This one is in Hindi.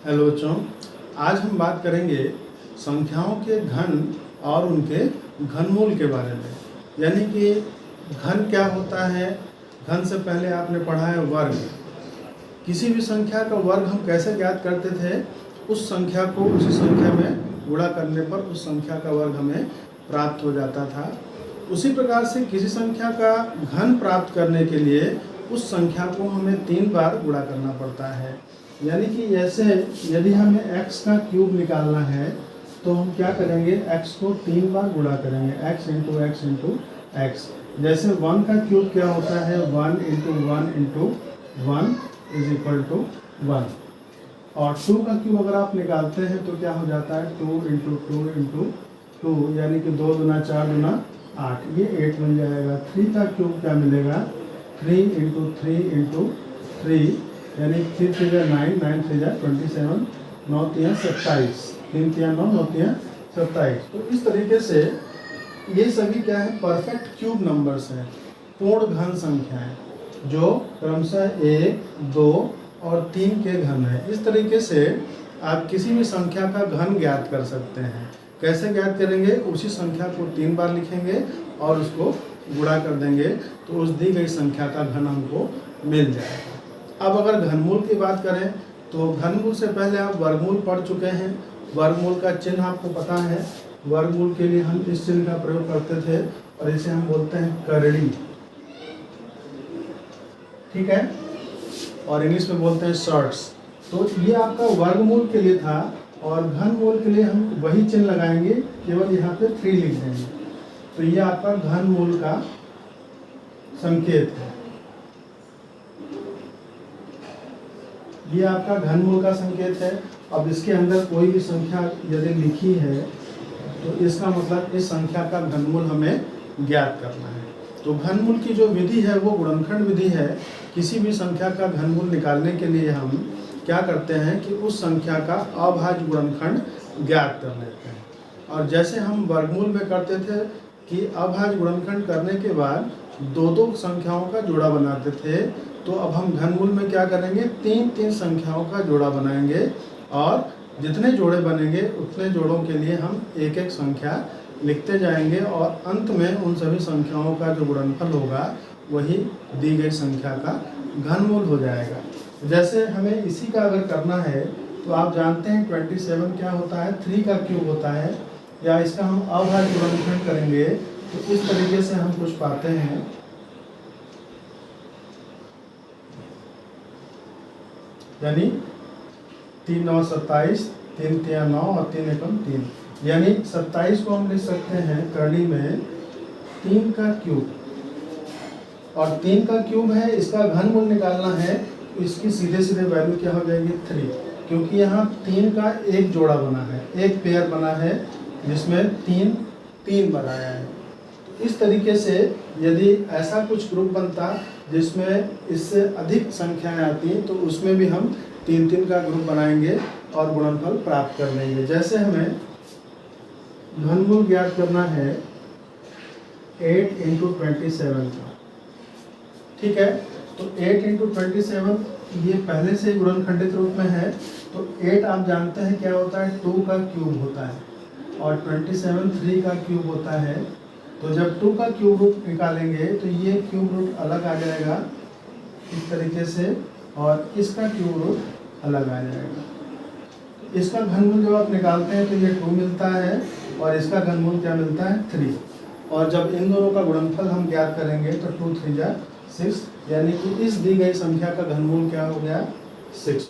हेलो बच्चों, आज हम बात करेंगे संख्याओं के घन और उनके घनमूल के बारे में। यानी कि घन क्या होता है। घन से पहले आपने पढ़ा है वर्ग। किसी भी संख्या का वर्ग हम कैसे ज्ञात करते थे, उस संख्या को उसी संख्या में गुणा करने पर उस संख्या का वर्ग हमें प्राप्त हो जाता था। उसी प्रकार से किसी संख्या का घन प्राप्त करने के लिए उस संख्या को हमें 3 बार गुणा करना पड़ता है। यानी कि ऐसे यदि हमें x का क्यूब निकालना है तो हम क्या करेंगे, x को 3 बार गुणा करेंगे, x into x into x. जैसे 1 का क्यूब क्या होता है, 1 into 1 into 1 is equal to 1। और 2 का क्यूब अगर आप निकालते हैं तो क्या हो जाता है, 2 इंटू 2 इंटू 2, यानी कि 2 दूना 4 दूना 8, ये 8 मिल जाएगा। 3 का क्यूब क्या मिलेगा, 3 इंटू 3 इंटू 3, यानी 3 3 9, 9 3 27, 9 3 27, 3 3 9, 9 3 27। तो इस तरीके से ये सभी क्या है, परफेक्ट क्यूब नंबर्स हैं, पूर्ण घन संख्याएं जो क्रमशः 1, 2 और 3 के घन है। इस तरीके से आप किसी भी संख्या का घन ज्ञात कर सकते हैं। कैसे ज्ञात करेंगे, उसी संख्या को 3 बार लिखेंगे और उसको गुणा कर देंगे तो उस दी गई संख्या का घन हमको मिल जाएगा। अब अगर घनमूल की बात करें तो घनमूल से पहले आप वर्गमूल पढ़ चुके हैं। वर्गमूल का चिन्ह आपको पता है। वर्गमूल के लिए हम इस चिन्ह का प्रयोग करते थे और इसे हम बोलते हैं करड़ी, ठीक है, और इंग्लिश में बोलते हैं शॉर्ट्स। तो ये आपका वर्गमूल के लिए था। और घनमूल के लिए हम वही चिन्ह लगाएंगे, केवल यहाँ पे 3 लिख देंगे। तो ये आपका घनमूल का संकेत है। ये आपका घनमूल का संकेत है। अब इसके अंदर कोई भी संख्या यदि लिखी है तो इसका मतलब इस संख्या का घनमूल हमें ज्ञात करना है। तो घनमूल की जो विधि है वो गुणनखंड विधि है। किसी भी संख्या का घनमूल निकालने के लिए हम क्या करते हैं कि उस संख्या का अभाज्य गुणनखंड ज्ञात कर लेते हैं। और जैसे हम वर्गमूल में करते थे कि अभाज्य गुणनखंड करने के बाद 2-2 संख्याओं का जोड़ा बनाते थे, तो अब हम घनमूल में क्या करेंगे, 3-3 संख्याओं का जोड़ा बनाएंगे और जितने जोड़े बनेंगे उतने जोड़ों के लिए हम एक एक संख्या लिखते जाएंगे और अंत में उन सभी संख्याओं का जो गुणनफल होगा वही दी गई संख्या का घनमूल हो जाएगा। जैसे हमें इसी का अगर करना है तो आप जानते हैं 27 क्या होता है, 3 का क्यूब होता है। या इसका हम अभाज्य गुणनखंड करेंगे तो इस तरीके से हम कुछ पाते हैं, यानी 3 9 27, 3 3 9 और 3 1 3, यानी 27 को हम लिख सकते हैं करड़ी में 3 का क्यूब। और 3 का क्यूब है, इसका घनमूल निकालना है तो इसकी सीधे सीधे वैल्यू क्या हो जाएगी, 3, क्योंकि यहाँ 3 का एक जोड़ा बना है, एक पेयर बना है जिसमें 3 बार आया है। तो इस तरीके से यदि ऐसा कुछ ग्रुप बनता जिसमें इससे अधिक संख्याएं आती तो उसमें भी हम 3-3 का ग्रुप बनाएंगे और गुणनफल प्राप्त कर लेंगे। जैसे हमें घनमूल ज्ञात करना है 8 इंटू 27 का, ठीक है। तो 8 इंटू 27 ये पहले से गुणनखंडित रूप में है। तो 8 आप जानते हैं क्या होता है, 2 का क्यूब होता है और 27 3 का क्यूब होता है। तो जब 2 का क्यूब रूट निकालेंगे तो ये क्यूब रूट अलग आ जाएगा इस तरीके से और इसका क्यूब रूट अलग आ जाएगा। इसका घनमूल जब आप निकालते हैं तो ये 2 मिलता है और इसका घनमूल क्या मिलता है, 3। और जब इन दोनों का गुणनफल हम ज्ञात करेंगे तो 2 3 6, यानी कि इस दी गई संख्या का घनमूल क्या हो गया, 6।